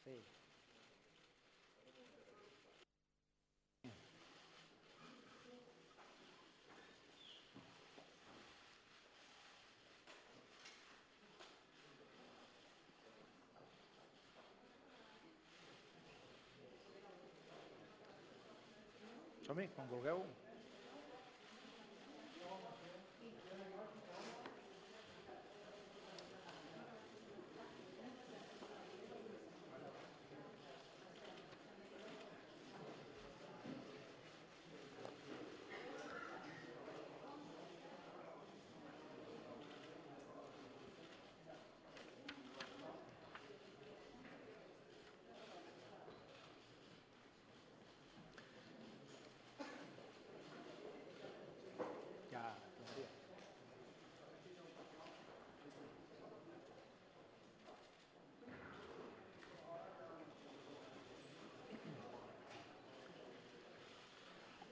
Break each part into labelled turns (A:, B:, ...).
A: Sí. Som-hi, quan vulgueu.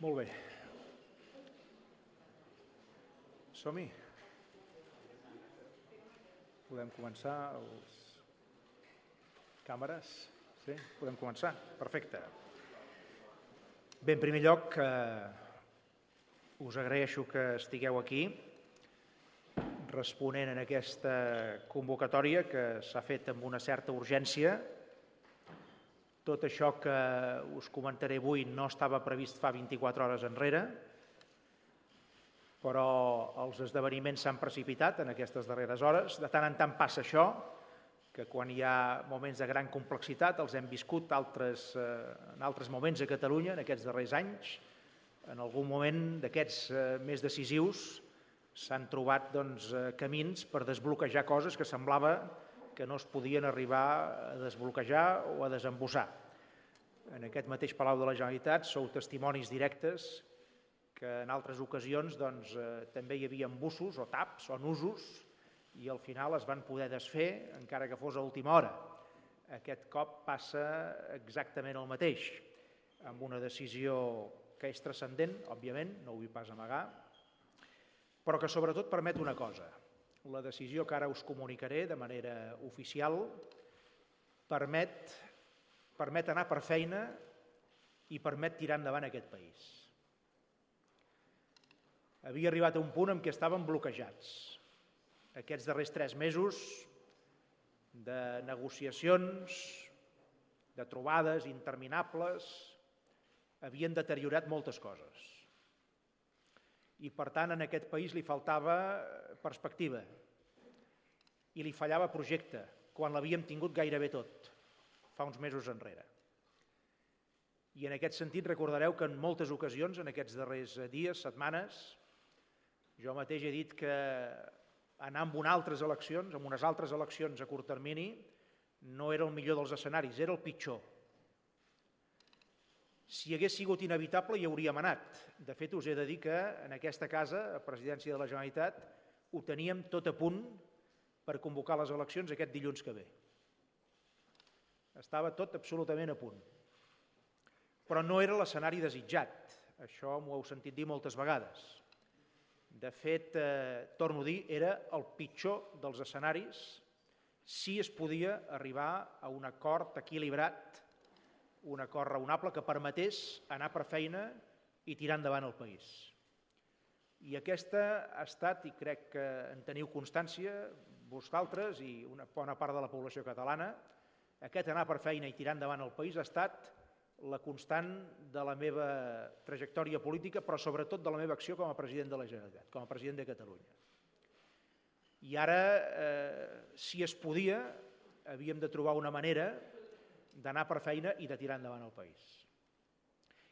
A: Molt bé. Som-hi. Podem començar les càmeres? Sí? Podem començar? Perfecte. Bé, en primer lloc, us agraeixo que estigueu aquí responent en aquesta convocatòria que s'ha fet amb una certa urgència. Tot això que us comentaré avui no estava previst fa 24 hores enrere, però els esdeveniments s'han precipitat en aquestes darreres hores. De tant en tant passa això, que quan hi ha moments de gran complexitat, els hem viscut en altres moments a Catalunya en aquests darrers anys. En algun moment d'aquests més decisius s'han trobat camins per desbloquejar coses que semblava que no es podien arribar a desbloquejar o a desembussar. En aquest mateix Palau de la Generalitat sou testimonis directes que en altres ocasions també hi havia embussos o taps o nusos i al final es van poder desfer encara que fos a última hora. Aquest cop passa exactament el mateix, amb una decisió que és transcendent, òbviament, no ho vull pas amagar, però que sobretot permet una cosa. La decisió que ara us comunicaré de manera oficial permet anar per feina i permet tirar endavant aquest país. Havia arribat a un punt en què estàvem bloquejats. Aquests darrers 3 mesos de negociacions, de trobades interminables, havien deteriorat moltes coses. I per tant en aquest país li faltava perspectiva i li fallava projecte quan l'havíem tingut gairebé tot, fa uns mesos enrere. I en aquest sentit recordareu que en moltes ocasions, en aquests darrers dies, setmanes, jo mateix he dit que anar amb unes altres eleccions a curt termini, no era el millor dels escenaris, era el pitjor. Si hagués sigut inevitable hi hauríem anat. De fet, us he de dir que en aquesta casa, a Presidència de la Generalitat, ho teníem tot a punt per convocar les eleccions aquest dilluns que ve. Estava tot absolutament a punt. Però no era l'escenari desitjat. Això m'ho heu sentit dir moltes vegades. De fet, torno a dir, era el pitjor dels escenaris si es podia arribar a un acord equilibrat, un acord raonable que permetés anar per feina i tirar endavant el país. I aquesta ha estat, i crec que en teniu constància, vosaltres i una bona part de la població catalana, aquest anar per feina i tirar endavant el país ha estat la constant de la meva trajectòria política, però sobretot de la meva acció com a president de la Generalitat, com a president de Catalunya. I ara, si es podia, havíem de trobar una manera d'anar per feina i de tirar endavant el país.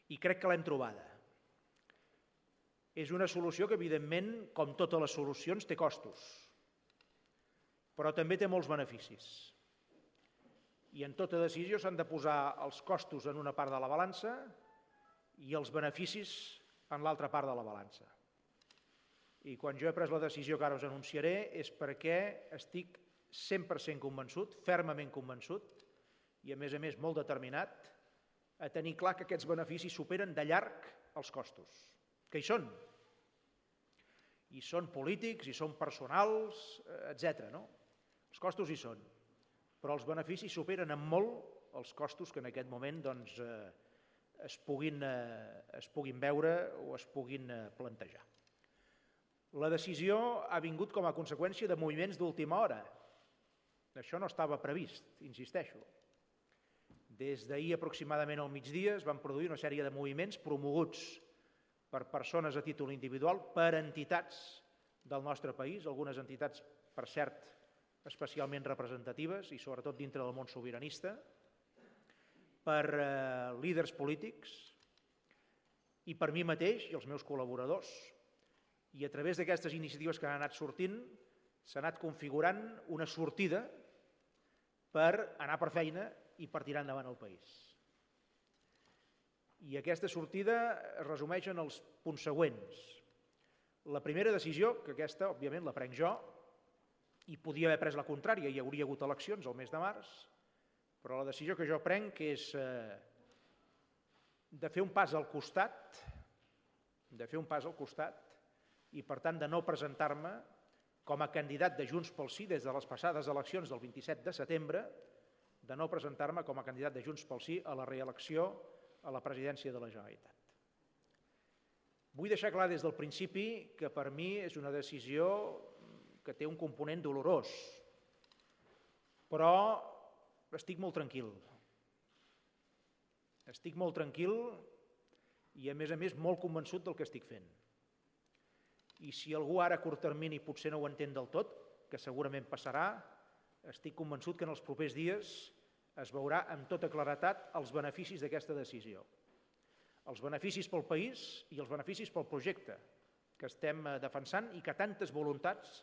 A: I crec que l'hem trobada. És una solució que, evidentment, com totes les solucions, té costos, però també té molts beneficis. I en tota decisió s'han de posar els costos en una part de la balança i els beneficis en l'altra part de la balança. I quan jo he pres la decisió que ara us anunciaré és perquè estic 100% convençut, fermament convençut, i a més molt determinat, a tenir clar que aquests beneficis superen de llarg els costos, que hi són. I són polítics, i són personals, etc. Els costos hi són, però els beneficis superen en molt els costos que en aquest moment es puguin veure o es puguin plantejar. La decisió ha vingut com a conseqüència de moviments d'última hora. Això no estava previst, insisteixo. Des d'ahir aproximadament al migdia es van produir una sèrie de moviments promoguts per persones a títol individual, per entitats del nostre país, algunes entitats, per cert, especialment representatives i sobretot dintre del món sobiranista, per líders polítics i per mi mateix i els meus col·laboradors. I a través d'aquestes iniciatives que han anat sortint s'ha anat configurant una sortida per anar per feina i per tirar endavant el país. I aquesta sortida es resumeix en els punts següents. La primera decisió, que aquesta òbviament la prenc jo, i podia haver pres la contrària, hi hauria hagut eleccions el mes de març, però la decisió que jo prenc és de fer un pas al costat, i per tant de no presentar-me com a candidat de Junts pel Sí des de les passades eleccions del 27 de setembre, de no presentar-me com a candidat de Junts pel Sí a la reelecció a la presidència de la Generalitat. Vull deixar clar des del principi que per mi és una decisió que té un component dolorós, però estic molt tranquil. Estic molt tranquil i, a més, molt convençut del que estic fent. I si algú ara a curt termini potser no ho entén del tot, que segurament passarà, estic convençut que en els propers dies es veurà amb tota claretat els beneficis d'aquesta decisió. Els beneficis pel país i els beneficis pel projecte que estem defensant i que tantes voluntats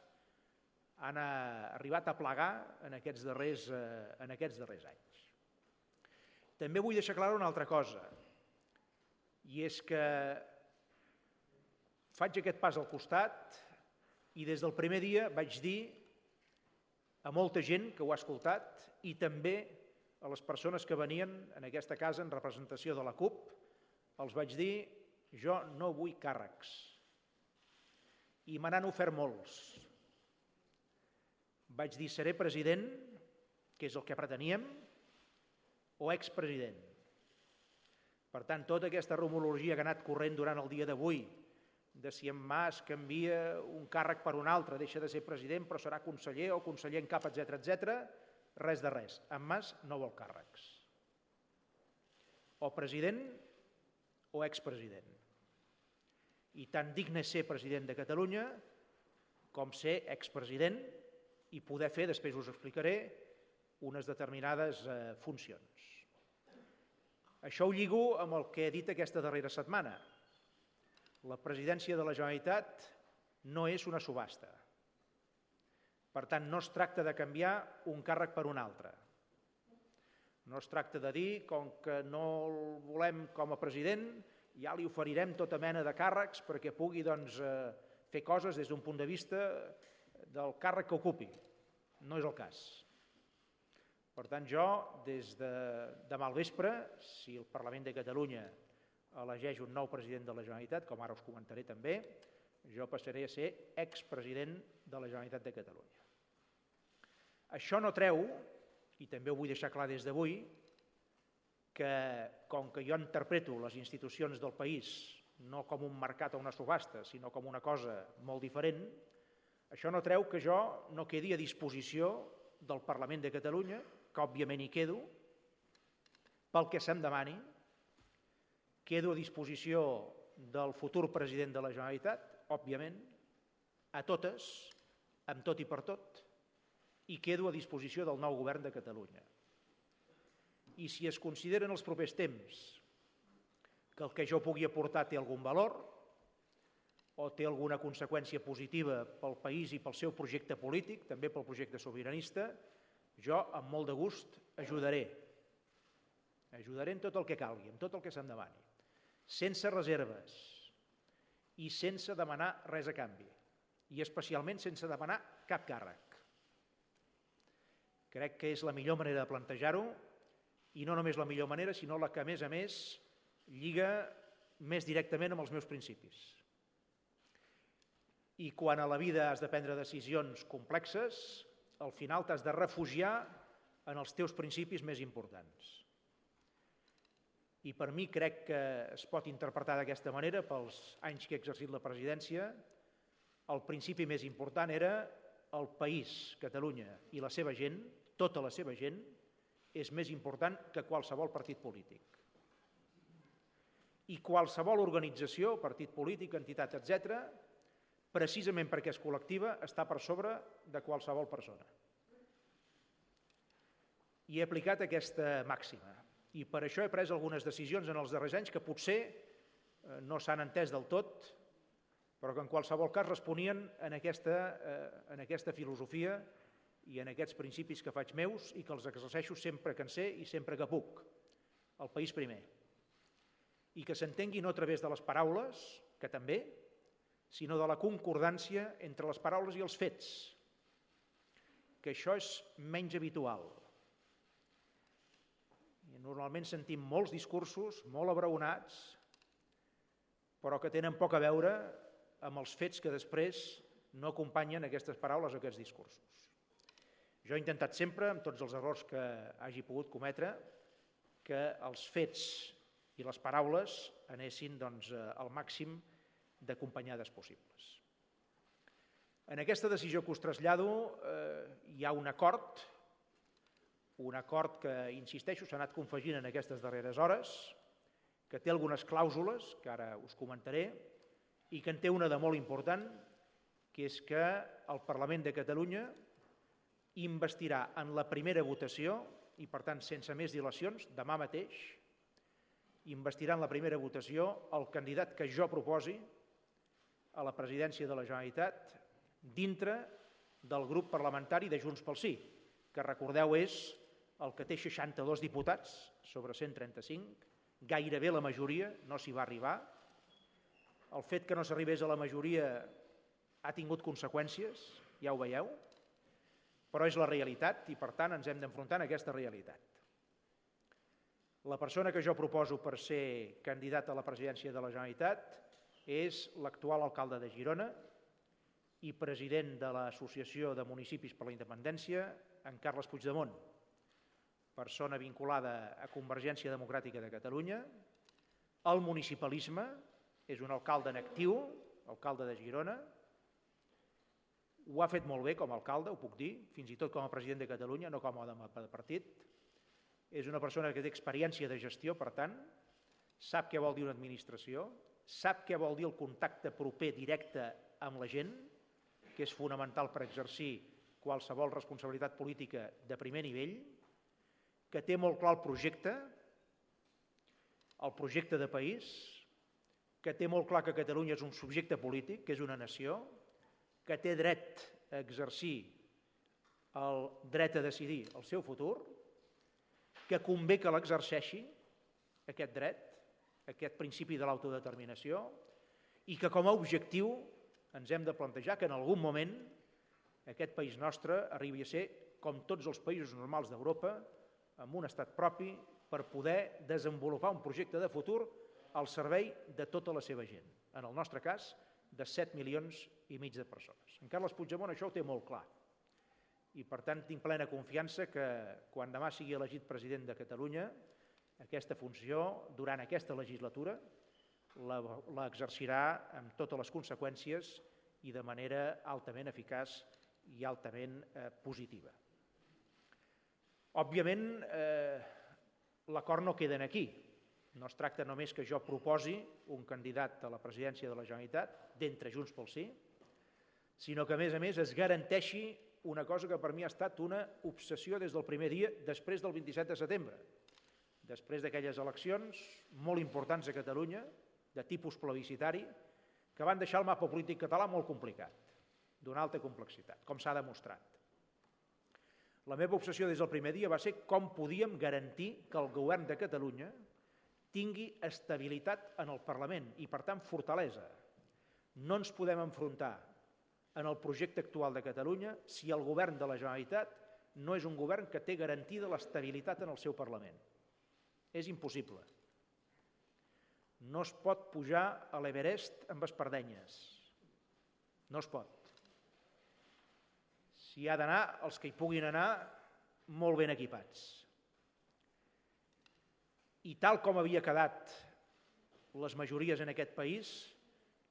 A: han arribat a plegar en aquests darrers anys. També vull deixar clara una altra cosa, i és que faig aquest pas al costat i des del primer dia vaig dir a molta gent que ho ha escoltat i també a les persones que venien en aquesta casa en representació de la CUP, els vaig dir: jo no vull càrrecs. I me n'han ofert molts. Vaig dir: seré president, que és el que preteníem, o expresident. Per tant, tota aquesta rumorologia que ha anat corrent durant el dia d'avui, de si en Mas canvia un càrrec per un altre, deixa de ser president però serà conseller o conseller en cap, etc., res de res. En Mas no vol càrrecs. O president o expresident. I tan digne és ser president de Catalunya com ser expresident i poder fer, després us explicaré, unes determinades funcions. Això ho lligo amb el que he dit aquesta darrera setmana. La presidència de la Generalitat no és una subhasta. Per tant, no es tracta de canviar un càrrec per un altre. No es tracta de dir, com que no el volem com a president, ja li oferirem tota mena de càrrecs perquè pugui fer coses des d'un punt de vista del càrrec que ocupi. No és el cas. Per tant, jo, des de demà al vespre, si el Parlament de Catalunya elegeix un nou president de la Generalitat, com ara us comentaré també, jo passaré a ser expresident de la Generalitat de Catalunya. Això no treu, i també ho vull deixar clar des d'avui, que com que jo interpreto les institucions del país no com un mercat o una subhasta, sinó com una cosa molt diferent, això no treu que jo no quedi a disposició del Parlament de Catalunya, que òbviament hi quedo, pel que se'm demani, quedo a disposició del futur president de la Generalitat, òbviament, a totes, amb tot i per tot, i quedo a disposició del nou govern de Catalunya. I si es considera en els propers temps que el que jo pugui aportar té algun valor o té alguna conseqüència positiva pel país i pel seu projecte polític, també pel projecte sobiranista, jo amb molt de gust ajudaré. Ajudaré en tot el que calgui, en tot el que se'm demani, sense reserves i sense demanar res a canvi, i especialment sense demanar cap càrrec. Crec que és la millor manera de plantejar-ho, i no només la millor manera, sinó la que, a més, lliga més directament amb els meus principis. I quan a la vida has de prendre decisions complexes, al final t'has de refugiar en els teus principis més importants. i per mi crec que es pot interpretar d'aquesta manera pels anys que he exercit la presidència. El principi més important era el país, Catalunya, i la seva gent, tota la seva gent, és més important que qualsevol partit polític. I qualsevol organització, partit polític, entitat, etc., precisament perquè és col·lectiva, està per sobre de qualsevol persona. I he aplicat aquesta màxima. I per això he pres algunes decisions en els darrers anys que potser no s'han entès del tot, però que en qualsevol cas responien en aquesta filosofia i en aquests principis que faig meus i que els exerceixo sempre que en sé i sempre que puc. El país primer. I que s'entengui no a través de les paraules, que també, sinó de la concordància entre les paraules i els fets, que això és menys habitual. I normalment sentim molts discursos, molt abraonats, però que tenen poc a veure amb els fets que després no acompanyen aquestes paraules o aquests discursos. Jo he intentat sempre, amb tots els errors que hagi pogut cometre, que els fets i les paraules anessin al màxim d'acompanyades possibles. En aquesta decisió que us trasllado hi ha un acord que, insisteixo, s'ha anat confegint en aquestes darreres hores, que té algunes clàusules, que ara us comentaré, i que en té una de molt important, que és que el Parlament de Catalunya investirà en la primera votació, i per tant sense més dilacions, demà mateix, investirà en la primera votació el candidat que jo proposi a la presidència de la Generalitat dintre del grup parlamentari de Junts pel Sí, que recordeu és el que té 62 diputats sobre 135, gairebé la majoria, no s'hi va arribar. El fet que no s'arribés a la majoria ha tingut conseqüències, ja ho veieu, però és la realitat i per tant ens hem d'enfrontar a aquesta realitat. La persona que jo proposo per ser candidat a la presidència de la Generalitat és l'actual alcalde de Girona i president de l'Associació de Municipis per la Independència, en Carles Puigdemont, persona vinculada a Convergència Democràtica de Catalunya, al municipalisme, és un alcalde en actiu, alcalde de Girona, ho ha fet molt bé com a alcalde, ho puc dir, fins i tot com a president de Catalunya, no com a home de partit. És una persona que té experiència de gestió, per tant, sap què vol dir una administració, sap què vol dir el contacte proper directe amb la gent, que és fonamental per exercir qualsevol responsabilitat política de primer nivell, que té molt clar el projecte de país, que té molt clar que Catalunya és un subjecte polític, que és una nació, que té dret a exercir el dret a decidir el seu futur, que convé que l'exerceixi, aquest dret, aquest principi de l'autodeterminació, i que com a objectiu ens hem de plantejar que en algun moment aquest país nostre arribi a ser, com tots els països normals d'Europa, amb un estat propi per poder desenvolupar un projecte de futur al servei de tota la seva gent. En el nostre cas, de 7,5 milions de persones. En Carles Puigdemont això ho té molt clar. I per tant tinc plena confiança que quan demà sigui elegit president de Catalunya, aquesta funció, durant aquesta legislatura, l'exercirà amb totes les conseqüències i de manera altament eficaç i altament positiva. Òbviament, l'acord no queda aquí. No es tracta només que jo proposi un candidat a la presidència de la Generalitat d'entre Junts pel Sí, sinó que, a més, es garanteixi una cosa que per mi ha estat una obsessió des del primer dia, després del 27 de setembre, després d'aquelles eleccions molt importants a Catalunya, de tipus plebiscitari, que van deixar el mapa polític català molt complicat, d'una alta complexitat, com s'ha demostrat. La meva obsessió des del primer dia va ser com podíem garantir que el govern de Catalunya tingui estabilitat en el Parlament i, per tant, fortalesa. No ens podem enfrontar en el projecte actual de Catalunya si el govern de la Generalitat no és un govern que té garantida l'estabilitat en el seu Parlament. És impossible. No es pot pujar a l'Everest amb espardenyes. No es pot. Si hi ha d'anar, els que hi puguin anar, molt ben equipats. I tal com havia quedat les majories en aquest país,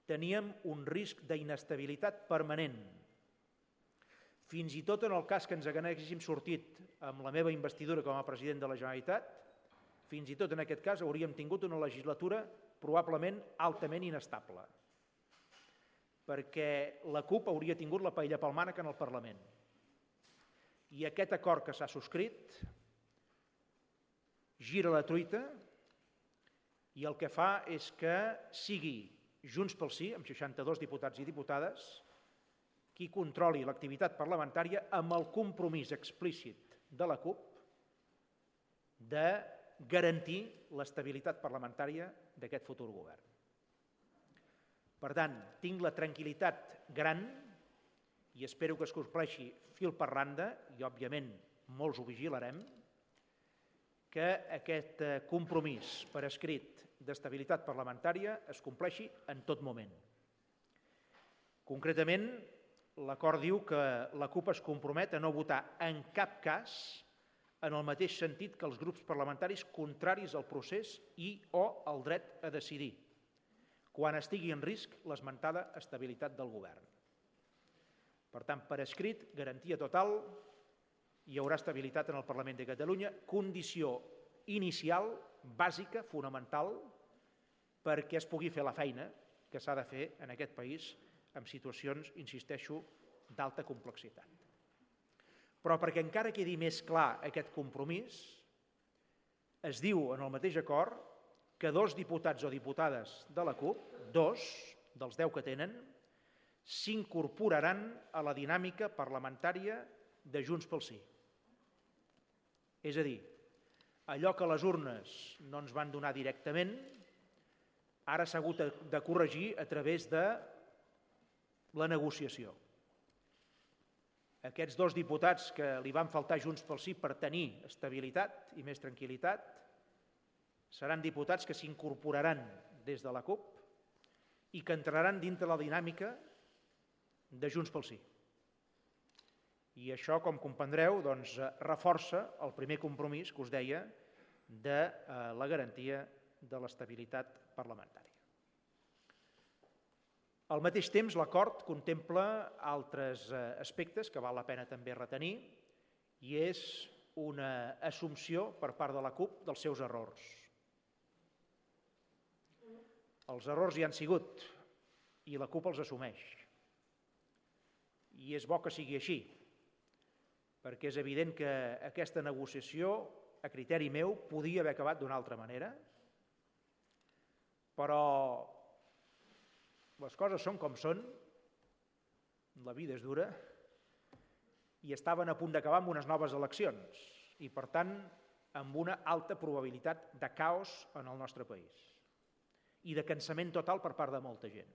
A: teníem un risc d'inestabilitat permanent. Fins i tot en el cas que ens haguéssim sortit amb la meva investidura com a president de la Generalitat, fins i tot en aquest cas hauríem tingut una legislatura probablement altament inestable, perquè la CUP hauria tingut la paella pel mànec en el Parlament. I aquest acord que s'ha subscrit gira la truita i el que fa és que sigui Junts pel Sí, amb 62 diputats i diputades, qui controli l'activitat parlamentària amb el compromís explícit de la CUP de garantir l'estabilitat parlamentària d'aquest futur govern. Per tant, tinc la tranquil·litat gran i espero que es compleixi fil per randa, i òbviament molts ho vigilarem, que aquest compromís per escrit d'estabilitat parlamentària es compleixi en tot moment. Concretament, l'acord diu que la CUP es compromet a no votar en cap cas en el mateix sentit que els grups parlamentaris contraris al procés i o al dret a decidir, quan estigui en risc l'esmentada estabilitat del govern. Per tant, per escrit, garantia total, hi haurà estabilitat en el Parlament de Catalunya, condició inicial, bàsica, fonamental, perquè es pugui fer la feina que s'ha de fer en aquest país en situacions, insisteixo, d'alta complexitat. Però perquè encara quedi més clar aquest compromís, es diu en el mateix acord que 2 diputats o diputades de la CUP, 2 dels 10 que tenen, s'incorporaran a la dinàmica parlamentària de Junts pel Sí. És a dir, allò que les urnes no ens van donar directament, ara s'ha hagut de corregir a través de la negociació. Aquests 2 diputats que li van faltar a Junts pel Sí per tenir estabilitat i més tranquil·litat seran diputats que s'incorporaran des de la CUP i que entraran dintre la dinàmica de Junts pel Sí. I això, com comprendreu, reforça el primer compromís que us deia de la garantia de l'estabilitat parlamentària. Al mateix temps, l'acord contempla altres aspectes que val la pena també retenir i és una assumpció per part de la CUP dels seus errors. Els errors hi han sigut i la CUP els assumeix. I és bo que sigui així, perquè és evident que aquesta negociació, a criteri meu, podia haver acabat d'una altra manera, però les coses són com són, la vida és dura, i estaven a punt d'acabar amb unes noves eleccions, i per tant amb una alta probabilitat de caos en el nostre país, i de cansament total per part de molta gent,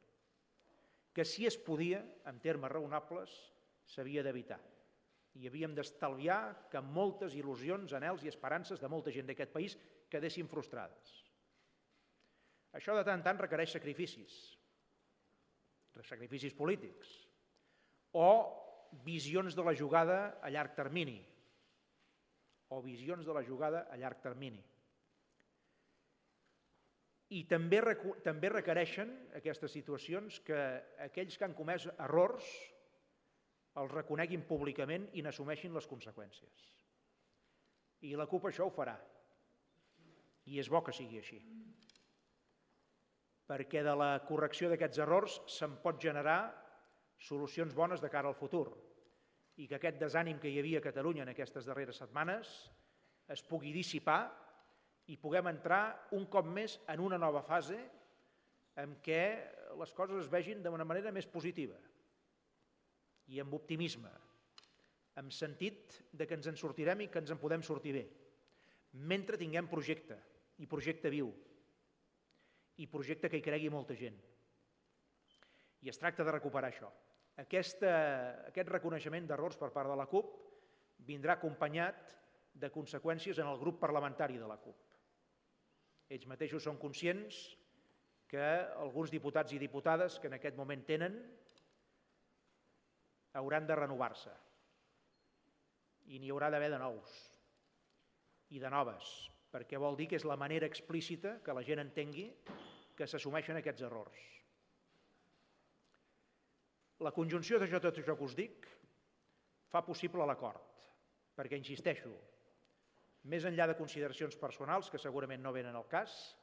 A: que si es podia, en termes raonables, s'havia d'evitar. I havíem d'estalviar que moltes il·lusions, anhels i esperances de molta gent d'aquest país quedessin frustrades. Això de tant en tant requereix sacrificis polítics, o visions de la jugada a llarg termini, I també requereixen aquestes situacions que aquells que han comès errors els reconeguin públicament i n'assumeixin les conseqüències. I la CUP això ho farà. I és bo que sigui així. Perquè de la correcció d'aquests errors se'n pot generar solucions bones de cara al futur i que aquest desànim que hi havia a Catalunya en aquestes darreres setmanes es pugui dissipar i puguem entrar un cop més en una nova fase en què les coses es vegin d'una manera més positiva i amb optimisme, amb sentit de que ens en sortirem i que ens en podem sortir bé, mentre tinguem projecte, i projecte viu, i projecte que hi cregui molta gent. I es tracta de recuperar això. Aquest reconeixement d'errors per part de la CUP vindrà acompanyat de conseqüències en el grup parlamentari de la CUP. Ells mateixos són conscients que alguns diputats i diputades que en aquest moment tenen hauran de renovar-se i n'hi haurà d'haver de nous i de noves perquè vol dir que és la manera explícita que la gent entengui que s'assumeixen aquests errors. La conjunció de tot això que us dic fa possible l'acord, perquè, insisteixo, més enllà de consideracions personals, que segurament no venen al cas,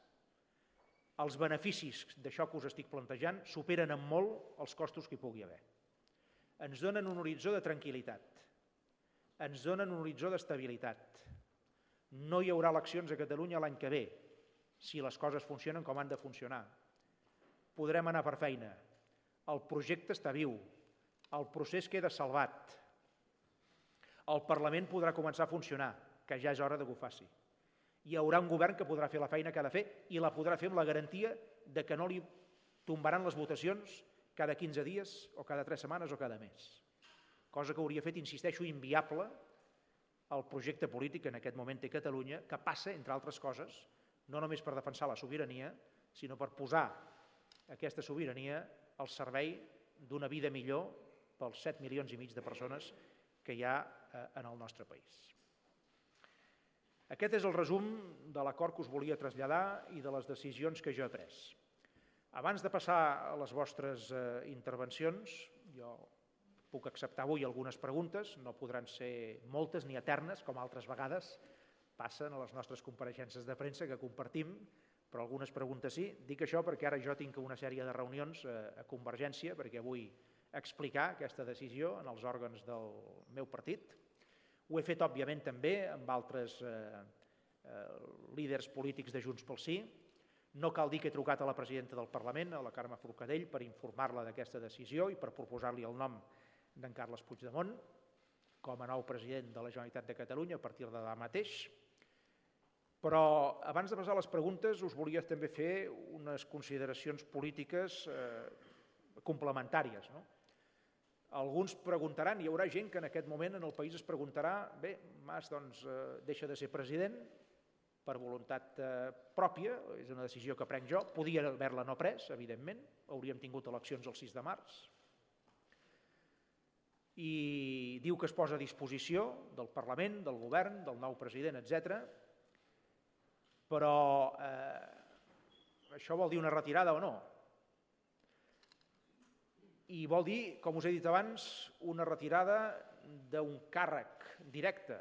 A: els beneficis d'això que us estic plantejant superen en molt els costos que hi pugui haver. Ens donen un horitzó de tranquil·litat, ens donen un horitzó d'estabilitat. No hi haurà eleccions a Catalunya l'any que ve, si les coses funcionen com han de funcionar. Podrem anar per feina. El projecte està viu, el procés queda salvat. El Parlament podrà començar a funcionar, que ja és hora que ho faci. Hi haurà un govern que podrà fer la feina que ha de fer i la podrà fer amb la garantia de que no li tombaran les votacions cada 15 dies o cada 3 setmanes o cada mes. Cosa que hauria fet, insisteixo, inviable el projecte polític que en aquest moment té Catalunya, que passa, entre altres coses, no només per defensar la sobirania, sinó per posar aquesta sobirania al servei d'una vida millor pels 7,5 milions de persones que hi ha en el nostre país. Aquest és el resum de l'acord que us volia traslladar i de les decisions que jo he pres. Abans de passar a les vostres intervencions, jo puc acceptar avui algunes preguntes, no podran ser moltes ni eternes, com altres vegades passen a les nostres compareixences de premsa que compartim, però algunes preguntes sí. Dic això perquè ara jo tinc una sèrie de reunions a Convergència perquè vull explicar aquesta decisió en els òrgans del meu partit. Ho he fet, òbviament, també amb altres líders polítics de Junts pel Sí. No cal dir que he trucat a la presidenta del Parlament, a la Carme Forcadell, per informar-la d'aquesta decisió i per proposar-li el nom d'en Carles Puigdemont com a nou president de la Generalitat de Catalunya a partir de demà mateix. Però abans de passar a les preguntes us volia també fer unes consideracions polítiques complementàries. Alguns preguntaran, hi haurà gent que en aquest moment en el país es preguntarà, bé, Mas doncs deixa de ser president per voluntat pròpia, és una decisió que prenc jo, podia haver-la no pres, evidentment, hauríem tingut eleccions el 6 de març, i diu que es posa a disposició del Parlament, del govern, del nou president, etc. Però això vol dir una retirada o no? I vol dir, com us he dit abans, una retirada d'un càrrec directe.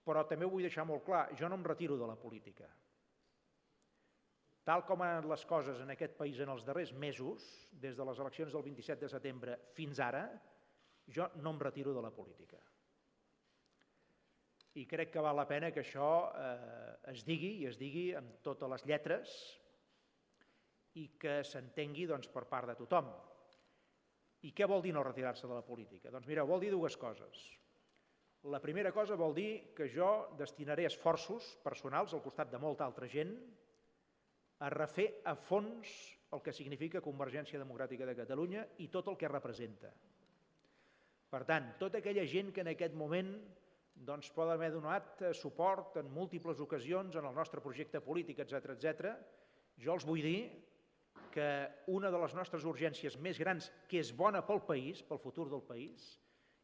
A: Però també ho vull deixar molt clar, jo no em retiro de la política. Tal com han anat les coses en aquest país en els darrers mesos, des de les eleccions del 27 de setembre fins ara, jo no em retiro de la política. I crec que val la pena que això es digui, i es digui amb totes les lletres, i que s'entengui per part de tothom. I què vol dir no retirar-se de la política? Doncs mireu, vol dir dues coses. La primera cosa vol dir que jo destinaré esforços personals al costat de molta altra gent a refer a fons el que significa Convergència Democràtica de Catalunya i tot el que representa. Per tant, tota aquella gent que en aquest moment pot haver donat suport en múltiples ocasions en el nostre projecte polític, etc., jo els vull dir que una de les nostres urgències més grans, que és bona pel país, pel futur del país,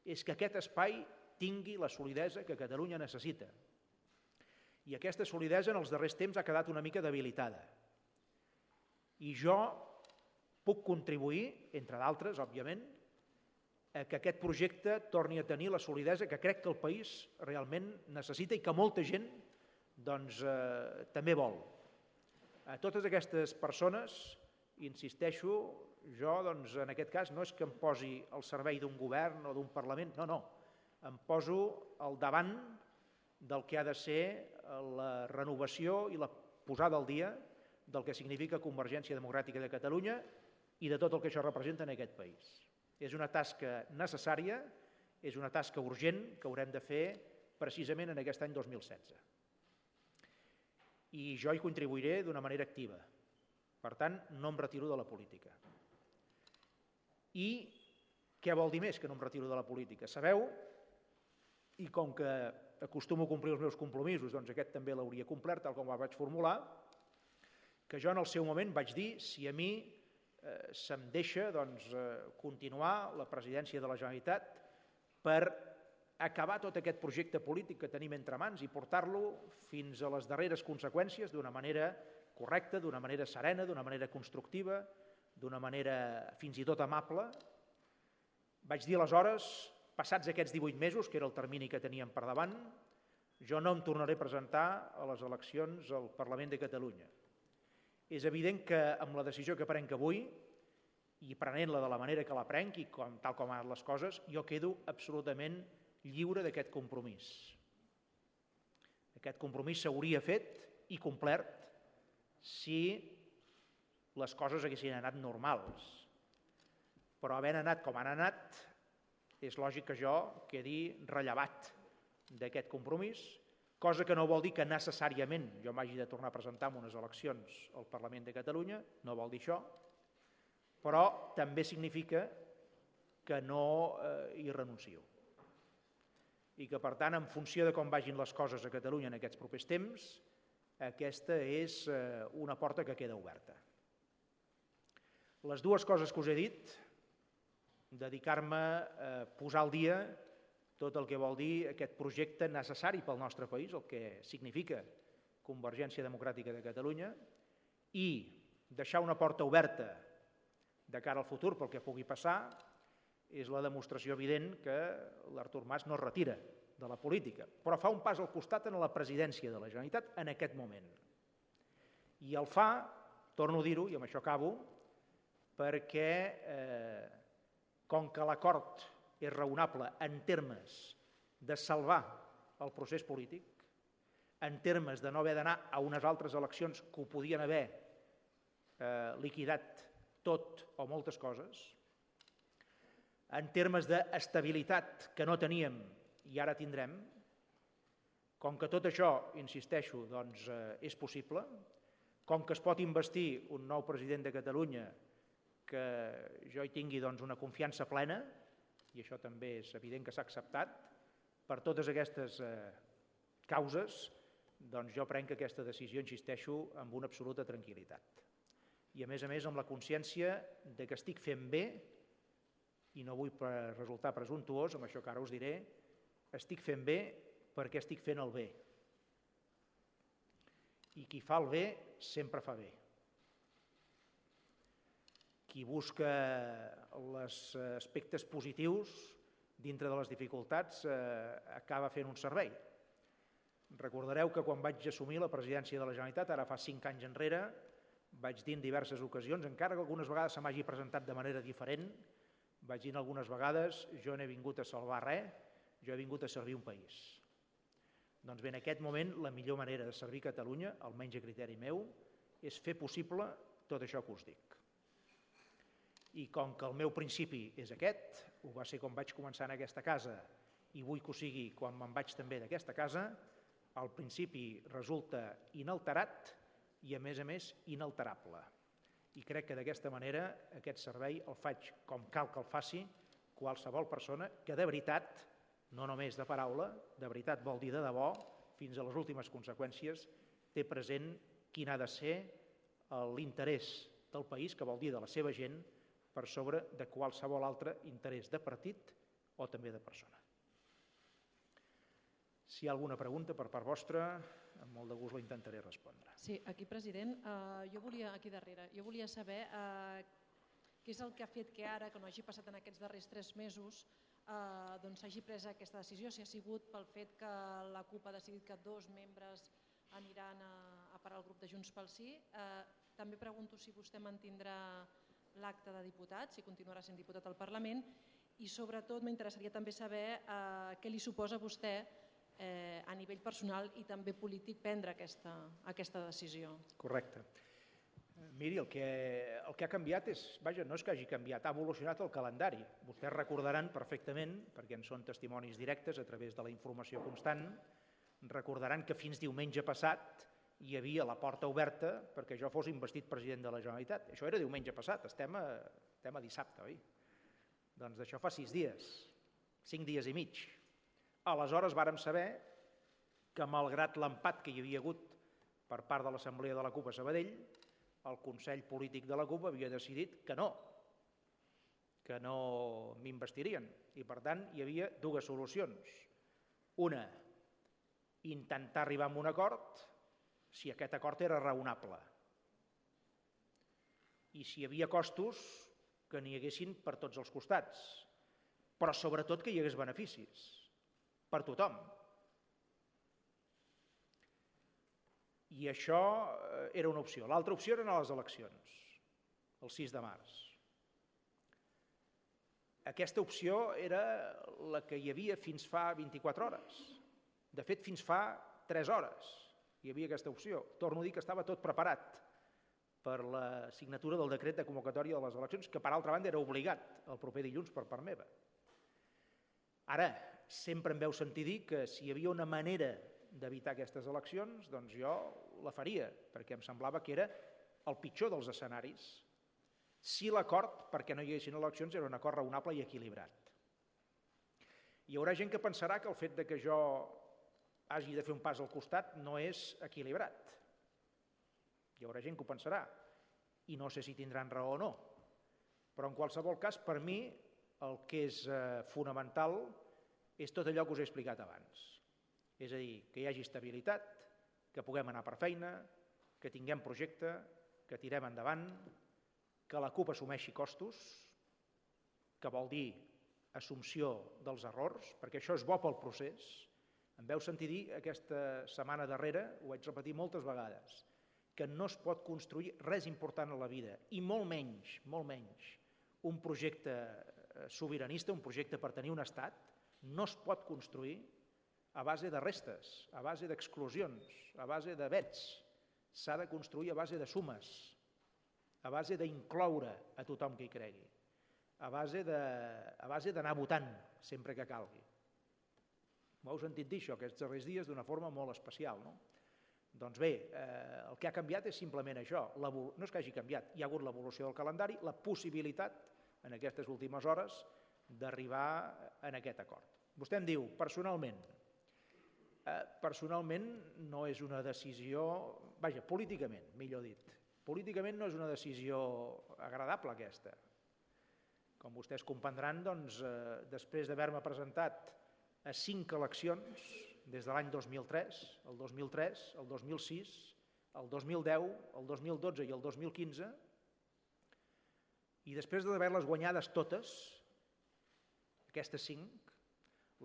A: és que aquest espai tingui la solidesa que Catalunya necessita. I aquesta solidesa en els darrers temps ha quedat una mica debilitada. I jo puc contribuir, entre d'altres, òbviament, a que aquest projecte torni a tenir la solidesa que crec que el país realment necessita i que molta gent també vol. A totes aquestes persones, insisteixo, jo en aquest cas no és que em posi al servei d'un govern o d'un Parlament, no, em poso al davant del que ha de ser la renovació i la posada al dia del que significa Convergència Democràtica de Catalunya i de tot el que això representa en aquest país. És una tasca necessària, és una tasca urgent que haurem de fer precisament en aquest any 2016. I jo hi contribuiré d'una manera activa. Per tant, no em retiro de la política. I què vol dir més que no em retiro de la política? Sabeu, i com que acostumo a complir els meus compromisos, doncs aquest també l'hauria complert, tal com el vaig formular, que jo en el seu moment vaig dir si a mi se'm deixa continuar la presidència de la Generalitat per acabar tot aquest projecte polític que tenim entre mans i portar-lo fins a les darreres conseqüències d'una manera correcta, d'una manera serena, d'una manera constructiva, d'una manera fins i tot amable. Vaig dir aleshores, passats aquests 18 mesos, que era el termini que teníem per davant, jo no em tornaré a presentar a les eleccions al Parlament de Catalunya. És evident que amb la decisió que prenc avui, i prenent-la de la manera que la prenc i tal com han anat les coses, jo quedo absolutament lliure d'aquest compromís. Aquest compromís s'hauria fet i complert si les coses haguessin anat normals. Però havent anat com han anat, és lògic que jo quedi rellevat d'aquest compromís, cosa que no vol dir que necessàriament jo m'hagi de tornar a presentar en unes eleccions al Parlament de Catalunya, no vol dir això, però també significa que no hi renuncio. I que, per tant, en funció de com vagin les coses a Catalunya en aquests propers temps, aquesta és una porta que queda oberta. Les dues coses que us he dit, dedicar-me a posar al dia tot el que vol dir aquest projecte necessari pel nostre país, el que significa Convergència Democràtica de Catalunya, i deixar una porta oberta de cara al futur pel que pugui passar, és la demostració evident que l'Artur Mas no es retira de la política, però fa un pas al costat en la presidència de la Generalitat en aquest moment. I el fa, torno a dir-ho, i amb això acabo, perquè com que l'acord és raonable en termes de salvar el procés polític, en termes de no haver d'anar a unes altres eleccions que ho podien haver liquidat tot o moltes coses, en termes d'estabilitat que no teníem i ara tindrem, com que tot això, insisteixo, doncs, és possible, com que es pot investir un nou president de Catalunya que jo hi tingui una confiança plena, i això també és evident que s'ha acceptat, per totes aquestes causes, doncs jo prenc aquesta decisió, insisteixo, amb una absoluta tranquil·litat. I a més, amb la consciència de que estic fent bé, i no vull resultar presumptuós, amb això que ara us diré, estic fent bé perquè estic fent el bé. I qui fa el bé sempre fa bé. Qui busca els aspectes positius dintre de les dificultats acaba fent un servei. Recordareu que quan vaig assumir la presidència de la Generalitat, ara fa 5 anys enrere, vaig dir en diverses ocasions, encara que algunes vegades se m'hagi presentat de manera diferent, vaig dir algunes vegades, jo no he vingut a salvar res, jo he vingut a servir un país. Doncs bé, en aquest moment, la millor manera de servir Catalunya, almenys a criteri meu, és fer possible tot això que us dic. I com que el meu principi és aquest, ho va ser quan vaig començar en aquesta casa i vull que ho sigui quan me'n vaig també d'aquesta casa, el principi resulta inalterat i, a més, inalterable. I crec que d'aquesta manera aquest servei el faig com cal que el faci qualsevol persona que de veritat, no només de paraula, de veritat vol dir de debò, fins a les últimes conseqüències, té present quin ha de ser l'interès del país, que vol dir de la seva gent, per sobre de qualsevol altre interès de partit o també de persona. Si hi ha alguna pregunta per part vostra, amb molt de gust la intentaré respondre.
B: Sí, aquí, president, aquí darrere, jo volia saber què és el que ha fet que ara, que no hagi passat en aquests darrers 3 mesos, s'hagi pres aquesta decisió, si ha sigut pel fet que la CUP ha decidit que 2 membres aniran a parar al grup de Junts pel Sí. També pregunto si vostè mantindrà l'acte de diputat, si continuarà sent diputat al Parlament, i sobretot m'interessaria també saber què li suposa a vostè a nivell personal i també polític prendre aquesta decisió.
A: Correcte. Miri, el que ha canviat és, no és que hagi canviat, ha evolucionat el calendari. Vostès recordaran perfectament, perquè en són testimonis directes a través de la informació constant, recordaran que fins diumenge passat hi havia la porta oberta perquè jo fos investit president de la Generalitat. Això era diumenge passat, estem a dissabte, oi? Doncs d'això fa 6 dies, 5 dies i mig. Aleshores vàrem saber que, malgrat l'empat que hi havia hagut per part de l'Assemblea de la CUP a Sabadell, el Consell Polític de la CUP havia decidit que no, que no m'investirien. I, per tant, hi havia dues solucions. Una, intentar arribar a un acord si aquest acord era raonable. I si hi havia costos, que n'hi haguessin per tots els costats, però sobretot que hi hagués beneficis per tothom. I això era una opció. L'altra opció eren les eleccions, el 6 de març. Aquesta opció era la que hi havia fins fa 24 hores. De fet, fins fa 3 hores hi havia aquesta opció. Torno a dir que estava tot preparat per la signatura del decret de convocatòria de les eleccions, que per altra banda era obligat el proper dilluns per part meva. Ara, sempre em veu sentir dir que si hi havia una manera d'evitar aquestes eleccions, doncs jo la faria, perquè em semblava que era el pitjor dels escenaris. Si l'acord, perquè no hi haguessin eleccions, era un acord raonable i equilibrat. Hi haurà gent que pensarà que el fet que jo hagi de fer un pas al costat no és equilibrat. Hi haurà gent que ho pensarà, i no sé si tindran raó o no. Però en qualsevol cas, per mi, el que és fonamental és tot allò que us he explicat abans. És a dir, que hi hagi estabilitat, que puguem anar per feina, que tinguem projecte, que tirem endavant, que la CUP assumeixi costos, que vol dir assumpció dels errors, perquè això és bo pel procés. Em veu sentir dir aquesta setmana darrera, ho vaig repetir moltes vegades, que no es pot construir res important a la vida, i molt menys, un projecte sobiranista, un projecte per tenir un estat, no es pot construir a base de restes, a base d'exclusions, a base de vets. S'ha de construir a base de sumes, a base d'incloure a tothom que hi cregui, a base d'anar votant sempre que calgui. M'heu sentit dir això aquests darrers dies d'una forma molt especial, no? Doncs bé, el que ha canviat és simplement això. No és que hagi canviat, hi ha hagut l'evolució del calendari, la possibilitat, en aquestes últimes hores, d'arribar en aquest acord. Vostè em diu, personalment no és una decisió, políticament, millor dit, políticament no és una decisió agradable aquesta. Com vostès comprendran, doncs, després d'haver-me presentat a 5 eleccions, des de l'any 2003, el 2003, el 2006, el 2010, el 2012 i el 2015, i després d'haver-les guanyades totes, aquestes 5,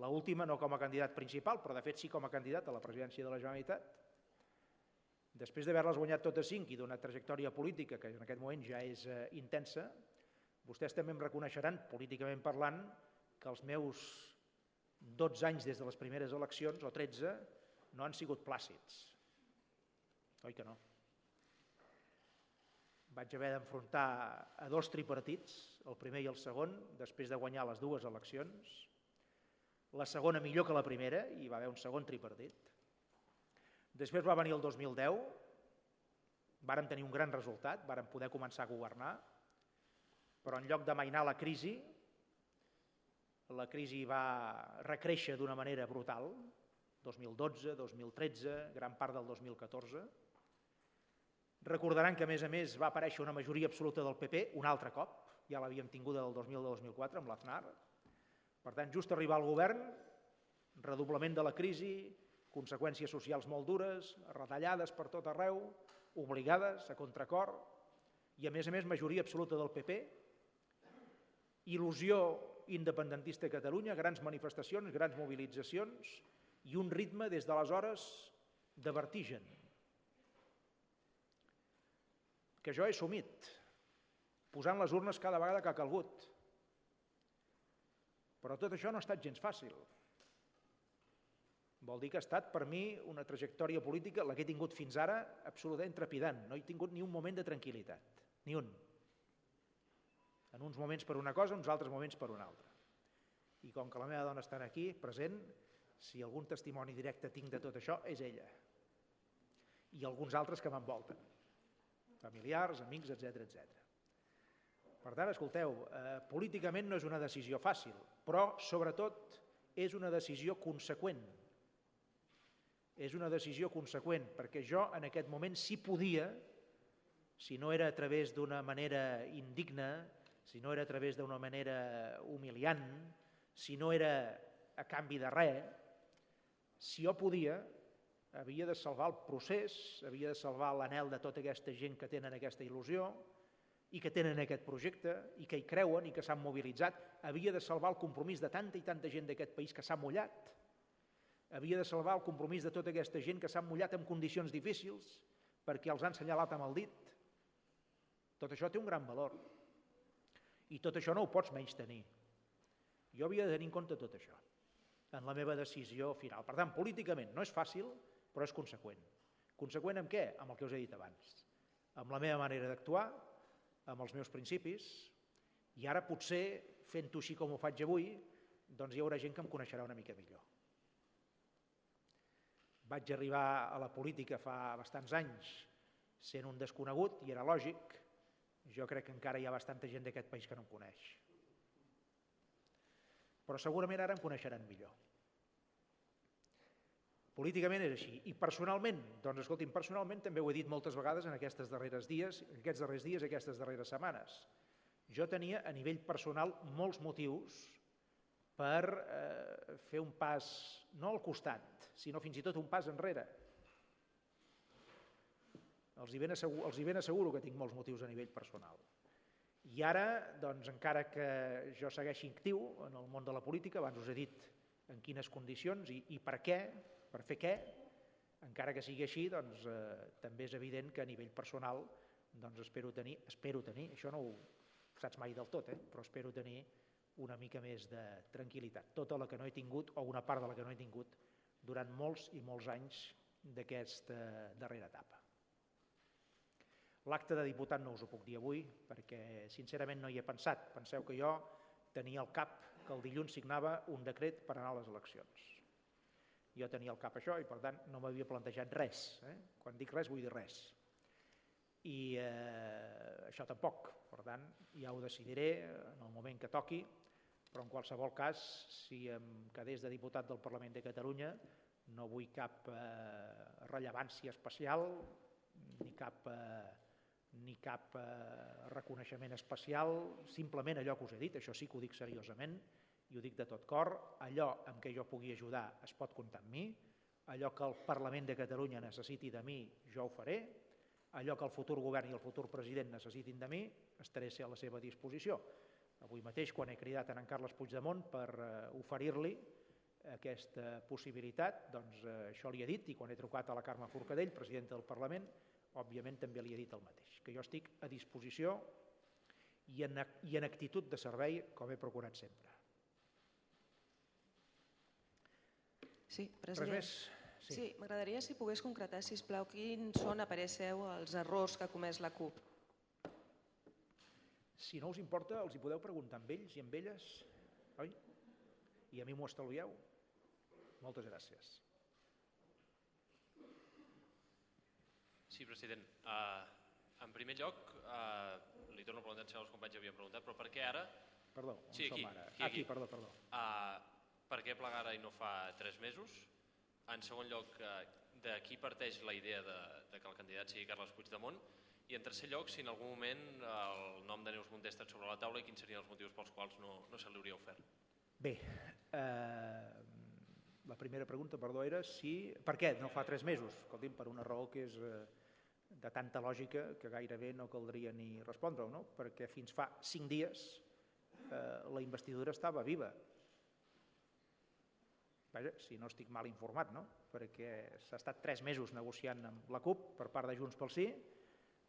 A: l'última no com a candidat principal, però de fet sí com a candidat a la presidència de la Generalitat, després d'haver-les guanyat totes 5 i d'una trajectòria política que en aquest moment ja és intensa, vostès també em reconeixeran, políticament parlant, que els meus 12 anys des de les primeres eleccions, o 13, no han sigut plàcids. Oi que no? Vaig haver d'enfrontar a 2 tripartits, el primer i el segon, després de guanyar les 2 eleccions. La segona millor que la primera, i va haver un segon tripartit. Després va venir el 2010, vàrem tenir un gran resultat, vàrem poder començar a governar, però en lloc d'amainar la crisi va recréixer d'una manera brutal, 2012, 2013, gran part del 2014. Recordaran que, a més, va aparèixer una majoria absoluta del PP un altre cop, ja l'havíem tinguda del 2000 al 2004 amb l'Aznar. Per tant, just arribar al govern, redoblament de la crisi, conseqüències socials molt dures, retallades per tot arreu, obligades, a contracor, i a més, majoria absoluta del PP, il·lusió independentista a Catalunya, grans manifestacions, grans mobilitzacions i un ritme des d'aleshores de vertigen, que jo he assumit, posant les urnes cada vegada que ha calgut. Però tot això no ha estat gens fàcil. Vol dir que ha estat per mi una trajectòria política, la que he tingut fins ara, absolutament trepidant. No he tingut ni un moment de tranquil·litat, ni un. En uns moments per una cosa, en uns altres moments per una altra. I com que la meva dona està aquí, present, si algun testimoni directe tinc de tot això, és ella. I alguns altres que m'envolten. Familiars, amics, etc. Per tant, escolteu, políticament no és una decisió fàcil, però sobretot és una decisió conseqüent. És una decisió conseqüent, perquè jo en aquest moment sí podia, si no era a través d'una manera indigna, si no era a través d'una manera humiliant, si no era a canvi de res, si jo podia, havia de salvar el procés, havia de salvar l'anhel de tota aquesta gent que tenen aquesta il·lusió i que tenen aquest projecte i que hi creuen i que s'han mobilitzat, havia de salvar el compromís de tanta i tanta gent d'aquest país que s'ha mullat, havia de salvar el compromís de tota aquesta gent que s'han mullat en condicions difícils perquè els han assenyalat amb el dit. Tot això té un gran valor i tot això no ho pots menystenir. Jo havia de tenir en compte tot això en la meva decisió final. Per tant, políticament no és fàcil, però és conseqüent. Conseqüent amb què? Amb el que us he dit abans. Amb la meva manera d'actuar, amb els meus principis, i ara potser, fent-ho així com ho faig avui, doncs hi haurà gent que em coneixerà una mica millor. Vaig arribar a la política fa bastants anys sent un desconegut, i era lògic. Jo crec que encara hi ha bastanta gent d'aquest país que no em coneix. Però segurament ara em coneixeran millor. Políticament és així. I personalment, doncs escolti'm, personalment també ho he dit moltes vegades en aquests darrers dies, aquestes darreres setmanes. Jo tenia a nivell personal molts motius per fer un pas, no al costat, sinó fins i tot un pas enrere. Els hi ben asseguro que tinc molts motius a nivell personal. I ara, doncs, encara que jo segueixi actiu en el món de la política, abans us he dit en quines condicions i per què, per fer què, encara que sigui així, doncs, també és evident que a nivell personal doncs, espero tenir, això no ho saps mai del tot, però espero tenir una mica més de tranquil·litat, tota la que no he tingut o una part de la que no he tingut durant molts i molts anys d'aquesta darrera etapa. L'acte de diputat no us ho puc dir avui perquè sincerament no hi he pensat. Penseu que jo tenia al cap que el dilluns signava un decret per anar a les eleccions. Jo tenia al cap això i per tant no m'havia plantejat res. Quan dic res vull dir res. I això tampoc. Per tant ja ho decidiré en el moment que toqui, però en qualsevol cas si em quedés de diputat del Parlament de Catalunya no vull cap rellevància especial ni cap reconeixement especial, simplement allò que us he dit, això sí que ho dic seriosament i ho dic de tot cor, allò en què jo pugui ajudar es pot comptar amb mi, allò que el Parlament de Catalunya necessiti de mi jo ho faré, allò que el futur govern i el futur president necessitin de mi estaré a la seva disposició. Avui mateix quan he cridat a en Carles Puigdemont per oferir-li aquesta possibilitat, doncs això li he dit i quan he trucat a la Carme Forcadell, presidenta del Parlament, òbviament també li he dit el mateix, que jo estic a disposició i en actitud de servei com he procurat sempre.
C: Sí, president.
A: Res més?
C: Sí, m'agradaria si pogués concretar, sisplau, quins són, a parer seu, els errors que ha comès la CUP.
A: Si no us importa, els hi podeu preguntar amb ells i amb elles, oi? I a mi m'ho estalvieu. Moltes gràcies.
D: Sí, president. En primer lloc, li torno a preguntar si els companys havien preguntat, però per què ara?
A: Perdó, on
D: sí,
A: som ara?
D: Aquí.
A: Perdó.
D: Per què plegar ara i no fa 3 mesos? En segon lloc, de qui parteix la idea de que el candidat sigui Carles Puigdemont? I en tercer lloc, si en algun moment el nom de Neus Munté ha estat sobre la taula i quins serien els motius pels quals no se li hauria ofert?
A: Bé, la primera pregunta, perdó, era si... Per què no fa 3 mesos? Escolti'm, per una raó que és de tanta lògica que gairebé no caldria ni respondre-ho, no? Perquè fins fa 5 dies la investidura estava viva. Vaja, si no estic mal informat, no? Perquè s'ha estat 3 mesos negociant amb la CUP per part de Junts pel Sí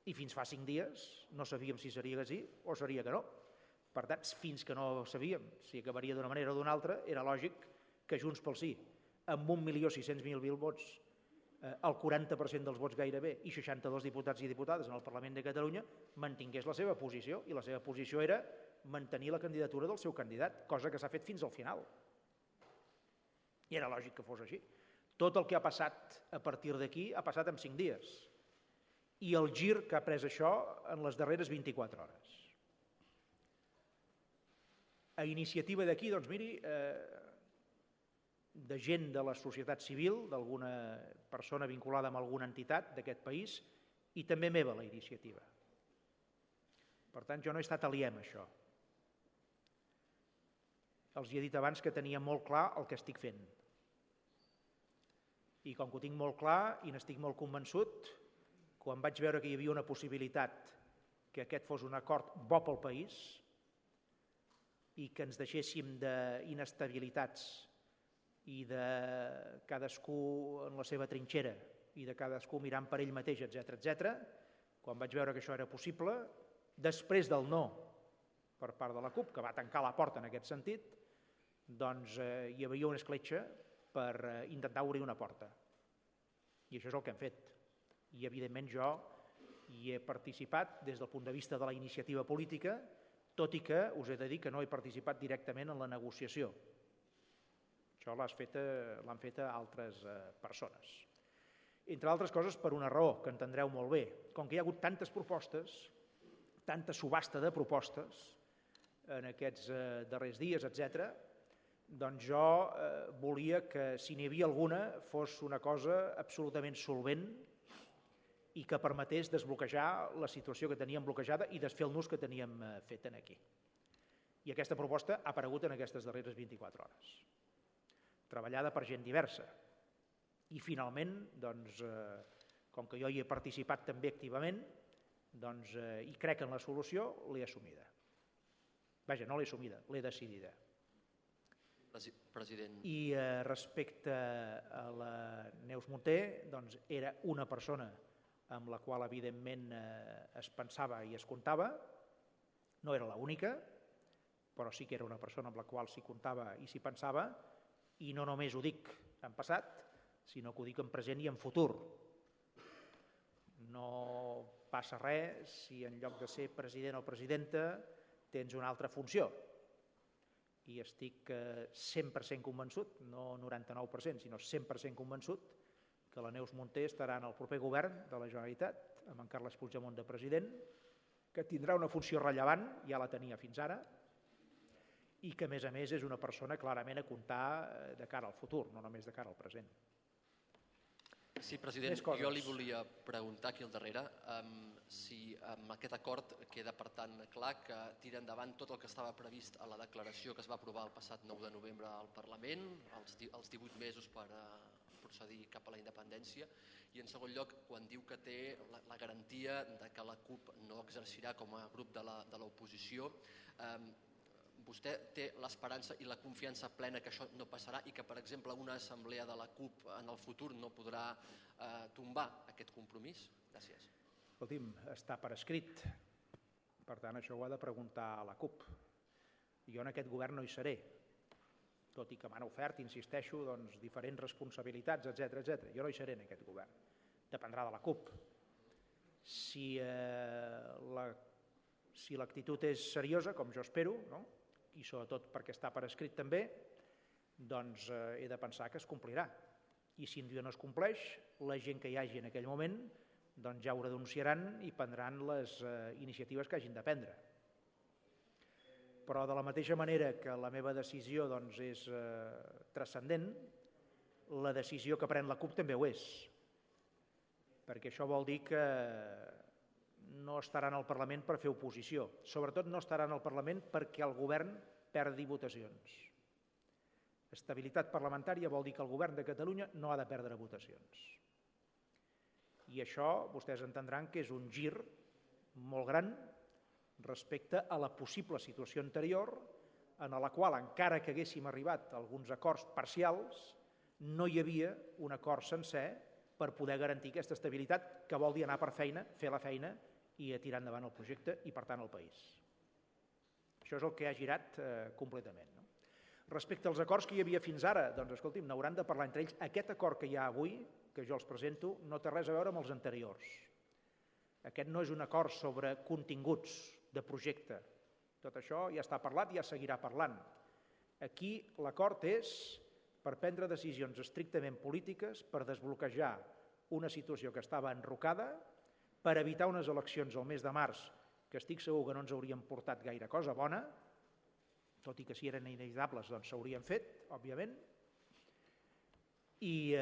A: i fins fa 5 dies no sabíem si seria que sí o seria que no. Per tant, fins que no sabíem si acabaria d'una manera o d'una altra, era lògic que Junts pel Sí, amb 1.600.000 vots, el 40% dels vots gairebé, i 62 diputats i diputades en el Parlament de Catalunya, mantingués la seva posició, i la seva posició era mantenir la candidatura del seu candidat, cosa que s'ha fet fins al final. I era lògic que fos així. Tot el que ha passat a partir d'aquí ha passat en 5 dies. I el gir que ha pres això en les darreres 24 hores. A iniciativa d'aquí, doncs miri, de gent de la societat civil, d'alguna persona vinculada amb alguna entitat d'aquest país, i també meva la iniciativa. Per tant, jo no he estat aliè a això. els he dit abans que tenia molt clar el que estic fent. I com que ho tinc molt clar i n'estic molt convençut, quan vaig veure que hi havia una possibilitat que aquest fos un acord bo pel país i que ens deixéssim d'inestabilitats i de cadascú en la seva trinxera i de cadascú mirant per ell mateix, etc., quan vaig veure que això era possible, després del no per part de la CUP, que va tancar la porta en aquest sentit, doncs hi havia una escletxa per intentar obrir una porta. I això és el que hem fet. I evidentment jo hi he participat des del punt de vista de la iniciativa política, tot i que us he de dir que no he participat directament en la negociació. Això l'han fet altres persones. Entre altres coses per una raó, que entendreu molt bé. Com que hi ha hagut tantes propostes, tanta subhasta de propostes en aquests darrers dies, etc., doncs jo volia que, si n'hi havia alguna, fos una cosa absolutament solvent i que permetés desbloquejar la situació que teníem bloquejada i desfer el nus que teníem fet aquí. I aquesta proposta ha aparegut en aquestes darreres 24 hores, treballada per gent diversa. I finalment, doncs, com que jo hi he participat també activament, doncs, i crec en la solució, l'he assumida. Vaja, no l'he assumida, l'he decidida.
E: President.
A: I respecte a la Neus Munté, doncs era una persona amb la qual evidentment es pensava i es comptava, no era l'única, però sí que era una persona amb la qual s'hi comptava i s'hi pensava, i no només ho dic en passat, sinó que ho dic en present i en futur. No passa res si en lloc de ser president o presidenta tens una altra funció. I estic 100% convençut, no 99%, sinó 100% convençut que la Neus Munté estarà en el proper govern de la Generalitat, amb en Carles Puigdemont de president, que tindrà una funció rellevant, ja la tenia fins ara, i que a més és una persona clarament a comptar de cara al futur, no només de cara al present.
E: Sí, president, jo li volia preguntar aquí al darrere si amb aquest acord queda per tant clar que tira endavant tot el que estava previst a la declaració que es va aprovar el passat 9 de novembre al Parlament, els 18 mesos per procedir cap a la independència, i en segon lloc, quan diu que té la garantia de que la CUP no exercirà com a grup de l'oposició, vostè té l'esperança i la confiança plena que això no passarà i que, per exemple, una assemblea de la CUP en el futur no podrà tombar aquest compromís? Gràcies.
A: Escolti'm, està per escrit. Per tant, això ho ha de preguntar a la CUP. Jo en aquest govern no hi seré, tot i que m'han ofert, insisteixo, doncs, diferents responsabilitats, etc. Jo no hi seré en aquest govern. Dependrà de la CUP. Si l'actitud és seriosa, com jo espero, no? I sobretot perquè està per escrit també, doncs he de pensar que es complirà. I si un dia no es compleix, la gent que hi hagi en aquell moment doncs ja ho denunciaran i prendran les iniciatives que hagin de prendre. Però de la mateixa manera que la meva decisió doncs, és transcendent, la decisió que pren la CUP també ho és. Perquè això vol dir que no estaran al Parlament per fer oposició. Sobretot no estaran al Parlament perquè el govern perdi votacions. Estabilitat parlamentària vol dir que el govern de Catalunya no ha de perdre votacions. I això vostès entendran que és un gir molt gran respecte a la possible situació anterior en la qual, encara que haguéssim arribat a alguns acords parcials, no hi havia un acord sencer per poder garantir aquesta estabilitat, que vol dir anar per feina, fer la feina i tirar endavant el projecte i, per tant, el país. Això és el que ha girat completament. No? Respecte als acords que hi havia fins ara, doncs, escolti'm, n'hauran de parlar entre ells. Aquest acord que hi ha avui, que jo els presento, no té res a veure amb els anteriors. Aquest no és un acord sobre continguts de projecte. Tot això ja està parlat i ja seguirà parlant. Aquí l'acord és per prendre decisions estrictament polítiques, per desbloquejar una situació que estava enrocada, per evitar unes eleccions al mes de març que estic segur que no ens haurien portat gaire cosa bona, tot i que si eren inevitables doncs s'haurien fet, òbviament, i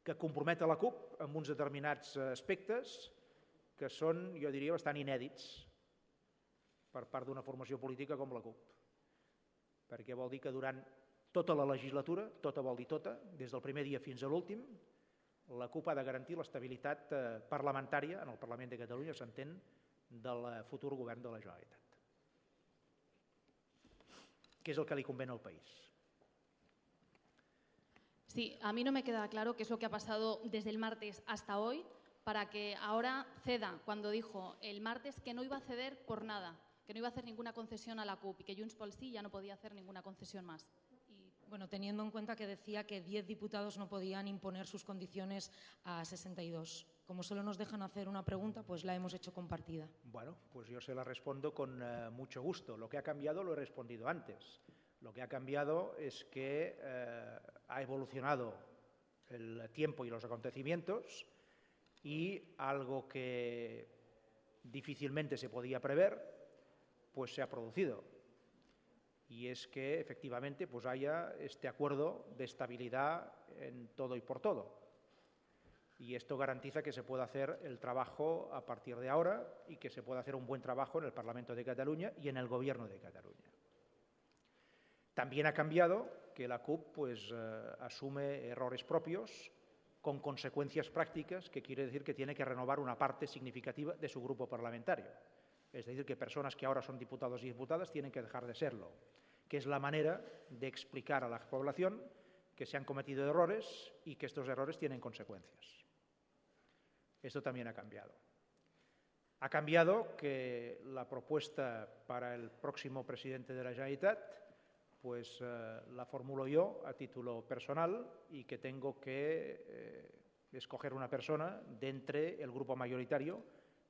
A: que compromet a la CUP amb uns determinats aspectes que són, jo diria, bastant inèdits per part d'una formació política com la CUP. perquè vol dir que durant tota la legislatura, tota vol dir tota, des del primer dia fins a l'últim, la CUP ha de garantir l'estabilitat parlamentària en el Parlament de Catalunya, s'entén, del futur govern de la Generalitat. Què és el que li convé al país?
F: Sí, a mí no me queda claro qué es lo que ha pasado desde el martes hasta hoy para que ahora ceda cuando dijo el martes que no iba a ceder por nada, que no iba a hacer ninguna concesión a la CUP y que Junts pel Sí ya no podía hacer ninguna concesión más.
G: Y, bueno, teniendo en cuenta que decía que 10 diputados no podían imponer sus condiciones a 62. Como solo nos dejan hacer una pregunta, pues la hemos hecho compartida.
A: Bueno, pues yo se la respondo con mucho gusto. Lo que ha cambiado lo he respondido antes. Lo que ha cambiado es que ha evolucionado el tiempo y los acontecimientos y algo que difícilmente se podía prever, pues se ha producido. Y es que efectivamente pues haya este acuerdo de estabilidad en todo y por todo. Y esto garantiza que se pueda hacer el trabajo a partir de ahora y que se pueda hacer un buen trabajo en el Parlamento de Cataluña y en el Gobierno de Cataluña. También ha cambiado que la CUP pues, asume errores propios con consecuencias prácticas, que quiere decir que tiene que renovar una parte significativa de su grupo parlamentario. Es decir, que personas que ahora son diputados y diputadas tienen que dejar de serlo, que es la manera de explicar a la población que se han cometido errores y que estos errores tienen consecuencias. Esto también ha cambiado. Ha cambiado que la propuesta para el próximo presidente de la Generalitat pues la formulo yo a título personal y que tengo que escoger una persona de entre el grupo mayoritario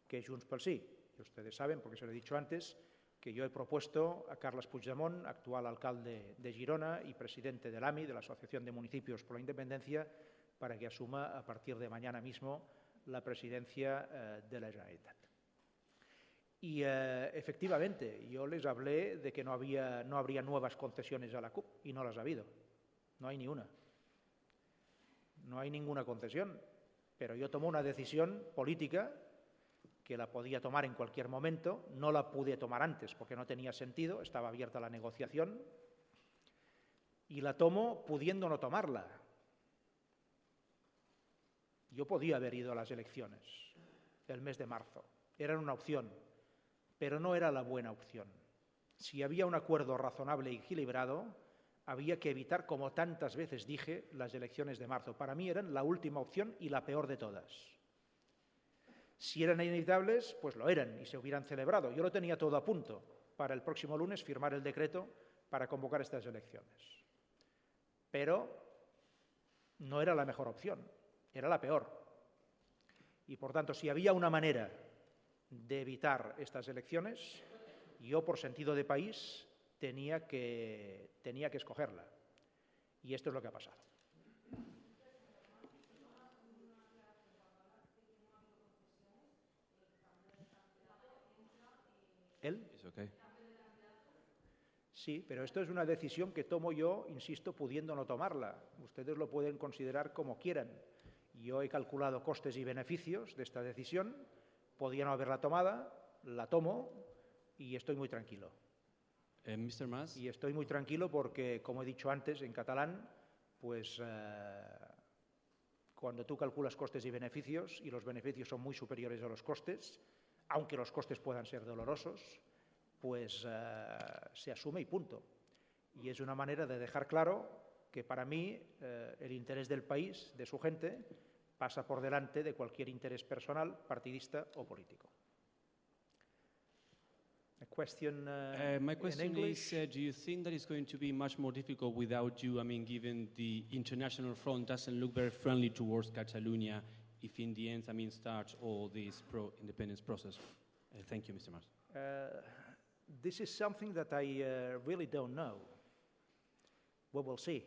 A: que es Junts pel Sí. Y ustedes saben, porque se lo he dicho antes, que yo he propuesto a Carles Puigdemont, actual alcalde de Girona y presidente del AMI, de la Asociación de Municipios por la Independencia, para que asuma a partir de mañana mismo la presidencia de la Generalitat. Y efectivamente, yo les hablé de que no habría nuevas concesiones a la CUP y no las ha habido. No hay ni una. No hay ninguna concesión. Pero yo tomo una decisión política que la podía tomar en cualquier momento. No la pude tomar antes porque no tenía sentido, estaba abierta la negociación. Y la tomo pudiendo no tomarla. Yo podía haber ido a las elecciones el mes de marzo. Eran una opción. Pero no era la buena opción. Si había un acuerdo razonable y equilibrado, había que evitar, como tantas veces dije, las elecciones de marzo. Para mí eran la última opción y la peor de todas. Si eran inevitables, pues lo eran y se hubieran celebrado. Yo lo tenía todo a punto para el próximo lunes firmar el decreto para convocar estas elecciones. Pero no era la mejor opción, era la peor. Y por tanto, si había una manera de evitar estas elecciones, yo por sentido de país tenía que escogerla. Y esto es lo que ha pasado. ¿Él? Sí, pero esto es una decisión que tomo yo, insisto, pudiendo no tomarla. Ustedes lo pueden considerar como quieran. Yo he calculado costes y beneficios de esta decisión. Podía no haberla tomada, la tomo y estoy muy tranquilo.
H: Mr. Mas.
A: Y estoy muy tranquilo porque, como he dicho antes, en catalán, pues cuando tú calculas costes y beneficios los beneficios son muy superiores a los costes, aunque los costes puedan ser dolorosos, pues se asume y punto. Y es una manera de dejar claro que para mí el interés del país, de su gente, pasa por delante de cualquier interés personal, partidista o político. A question,
H: my question
A: in English.
H: is, do you think that it's going to be much more difficult without you, given the international front doesn't look very friendly towards Catalonia, if in the end, starts all this pro-independence process? Thank you, Mr. Mas.
A: This is something that I really don't know. We will see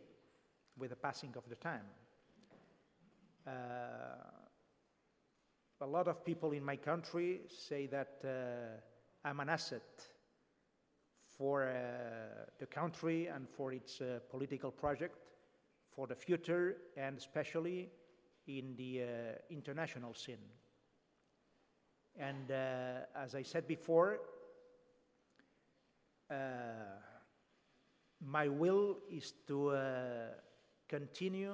A: with the passing of the time. A lot of people in my country say that I'm an asset for the country and for its political project, for the future, and especially in the international scene. And as I said before, My will is to continue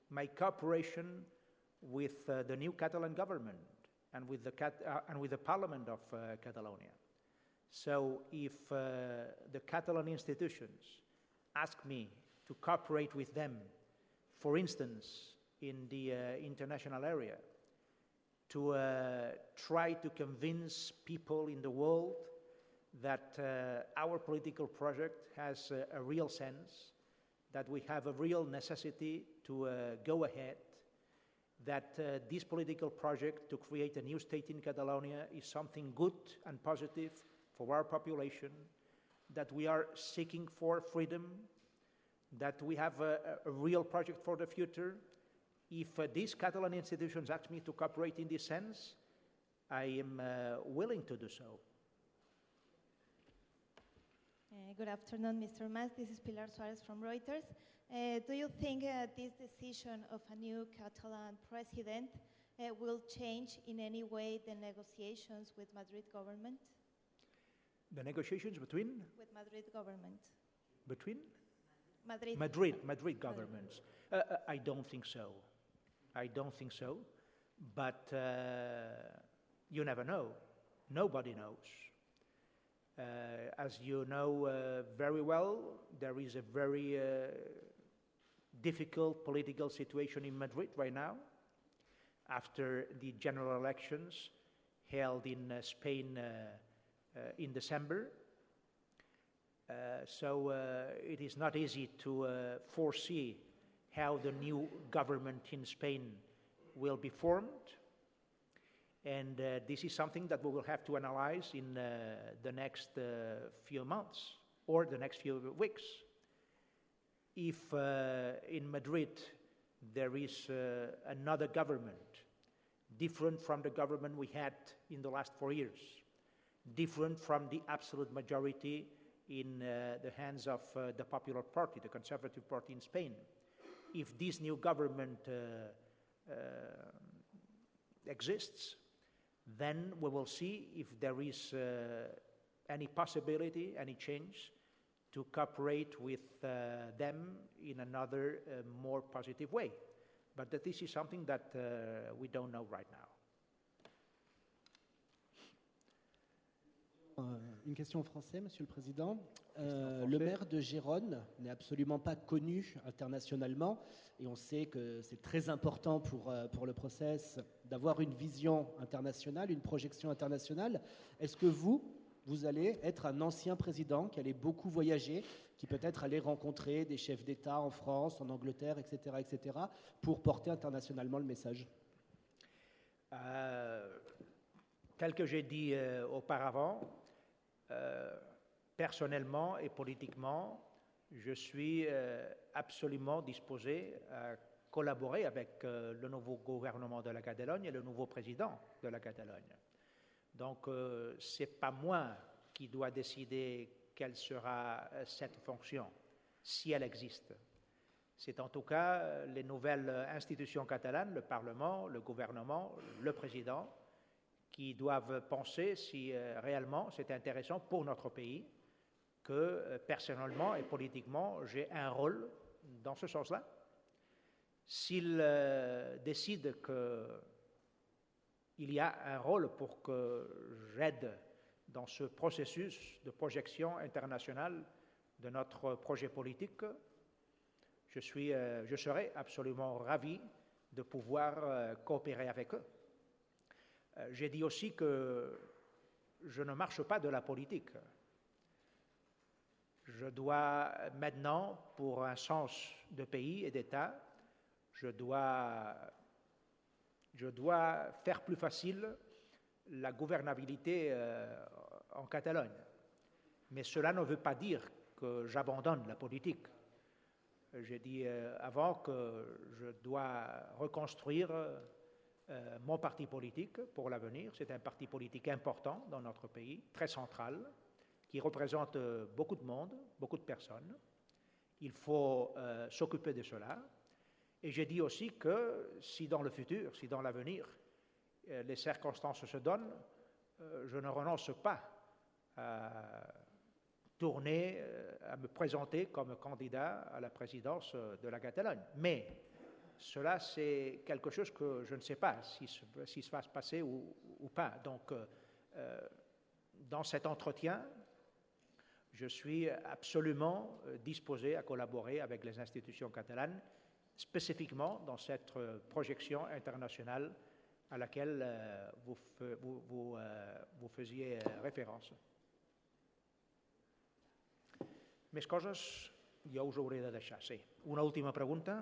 A: my cooperation with the new Catalan government and with the Parliament of Catalonia. So if the Catalan institutions ask me to cooperate with them, for instance, in the international area, to try to convince people in the world that our political project has a real sense, that we have a real necessity to go ahead, that this political project to create a new state in Catalonia is something good and positive for our population, that we are seeking for freedom, that we have a real project for the future. If these Catalan institutions ask me to cooperate in this sense, I am willing to do so.
I: Good afternoon, Mr. Mas. This is Pilar Suarez from Reuters. Do you think this decision of a new Catalan president will change in any way the negotiations with Madrid government?
A: The negotiations between?
I: With Madrid government.
A: Between?
I: Madrid
A: governments. I don't think so. I don't think so. But you never know. Nobody knows. As you know very well, there is a very difficult political situation in Madrid right now after the general elections held in Spain in December. So it is not easy to foresee how the new government in Spain will be formed. And this is something that we will have to analyze in the next few months or the next few weeks. If in Madrid there is another government different from the government we had in the last 4 years, different from the absolute majority in the hands of the Popular Party, the Conservative Party in Spain, if this new government exists, then we will see if there is any possibility, any change to cooperate with them in another more positive way. But this is something that we don't know right now.
J: Une question en français, Monsieur le Président. Le maire de Gérone n'est absolument pas connu internationalement et on sait que c'est très important pour le process d'avoir une vision internationale, une projection internationale. Est-ce que vous allez être un ancien président qui allait beaucoup voyager, qui peut-être allait rencontrer des chefs d'État en France, en Angleterre, etc., pour porter internationalement le message?
A: Tel que j'ai dit auparavant, personnellement et politiquement, je suis absolument disposé à collaborer avec le nouveau gouvernement de la Catalogne et le nouveau président de la Catalogne. Donc, ce n'est pas moi qui dois décider quelle sera cette fonction, si elle existe. C'est en tout cas les nouvelles institutions catalanes, le Parlement, le gouvernement, le président, qui doivent penser si réellement c'est intéressant pour notre pays que personnellement et politiquement j'ai un rôle dans ce sens-là. S'ils décident qu'il y a un rôle pour que j'aide dans ce processus de projection internationale de notre projet politique, je serai absolument ravi de pouvoir coopérer avec eux. J'ai dit aussi que je ne marche pas de la politique. Je dois maintenant, pour un sens de pays et d'État, je dois faire plus facile la gouvernabilité en Catalogne. Mais cela ne veut pas dire que j'abandonne la politique. J'ai dit avant que je dois reconstruire mon parti politique pour l'avenir. C'est un parti politique important dans notre pays, très central, qui représente beaucoup de monde, beaucoup de personnes. Il faut s'occuper de cela. Et j'ai dit aussi que si dans le futur, si dans l'avenir, les circonstances se donnent, je ne renonce pas à tourner à me présenter comme candidat à la présidence de la Catalogne. Mais cela, c'est quelque chose que je ne sais pas si ça va se passer ou pas. Donc, dans cet entretien, je suis absolument disposé à collaborer avec les institutions catalanes, spécifiquement dans cette projection internationale à laquelle vous faisiez référence. Més coses jo us hauré de deixar, sí. Una última pregunta.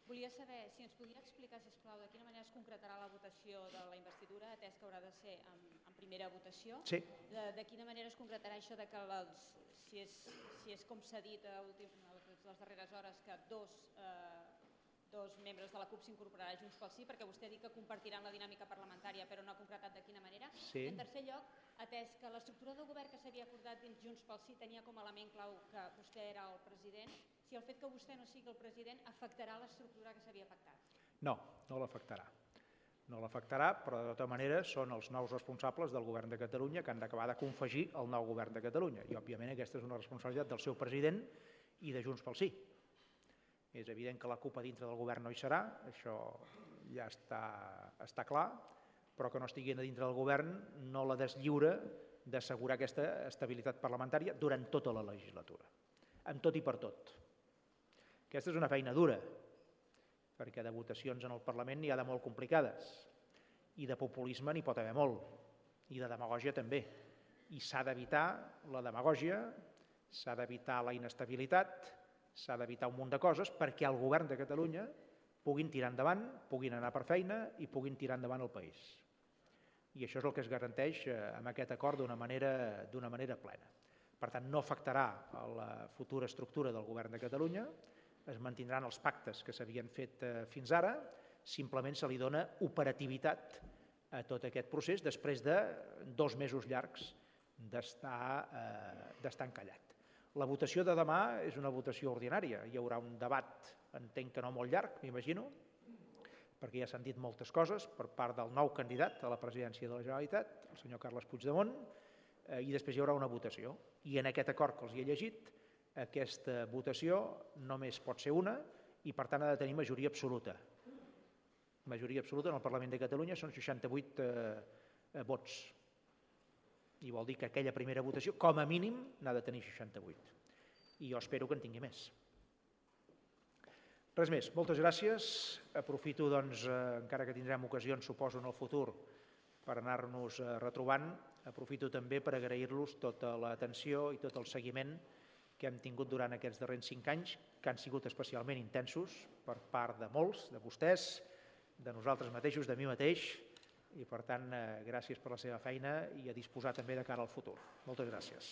K: Volia saber si ens podria explicar, sisplau, de quina manera es concretarà la votació de la investidura, atès que haurà de ser en primera votació.
A: Sí.
K: De quina manera es concretarà això de que si és com s'ha dit a les darreres hores que dos membres de la CUP s'incorporaran a Junts pel Sí, perquè vostè ha dit que compartiran la dinàmica parlamentària, però no ha concretat de quina manera.
A: Sí.
K: I en tercer lloc, atès que l'estructura del govern que s'havia acordat dins Junts pel Sí tenia com a element clau que vostè era el president, si el fet que vostè no sigui el president afectarà l'estructura que s'havia pactat.
A: No, no l'afectarà. No l'afectarà, però de tota manera són els nous responsables del govern de Catalunya que han d'acabar de confegir el nou govern de Catalunya. I, òbviament, aquesta és una responsabilitat del seu president i de Junts pel Sí. És evident que la CUP a dintre del govern no hi serà, això ja està clar, però que no estigui a dintre del govern no la deslliura d'assegurar aquesta estabilitat parlamentària durant tota la legislatura, amb tot i per tot. Aquesta és una feina dura, perquè de votacions en el Parlament n'hi ha de molt complicades, i de populisme n'hi pot haver molt, i de demagògia també. I s'ha d'evitar la demagògia, s'ha d'evitar la inestabilitat, s'ha d'evitar un munt de coses perquè el govern de Catalunya puguin tirar endavant, puguin anar per feina i puguin tirar endavant el país. I això és el que es garanteix amb aquest acord d'una manera plena. Per tant, no afectarà la futura estructura del govern de Catalunya, es mantindran els pactes que s'havien fet fins ara, simplement se li dona operativitat a tot aquest procés després de 2 mesos llargs d'estar encallat. La votació de demà és una votació ordinària. Hi haurà un debat, entenc que no molt llarg, m'imagino, perquè ja s'han dit moltes coses per part del nou candidat a la presidència de la Generalitat, el senyor Carles Puigdemont, i després hi haurà una votació. I en aquest acord que els he llegit, aquesta votació només pot ser una i, per tant, ha de tenir majoria absoluta. Majoria absoluta en el Parlament de Catalunya són 68 vots. I vol dir que aquella primera votació, com a mínim, n'ha de tenir 68. I jo espero que en tingui més. Res més. Moltes gràcies. Aprofito, doncs, encara que tindrem ocasions, suposo, en el futur, per anar-nos retrobant. Aprofito també per agrair-los tota l'atenció i tot el seguiment que hem tingut durant aquests darrers 5 anys, que han sigut especialment intensos per part de molts, de vostès, de nosaltres mateixos, de mi mateix, i per tant, gràcies per la seva feina i a disposar també de cara al futur. Moltes gràcies.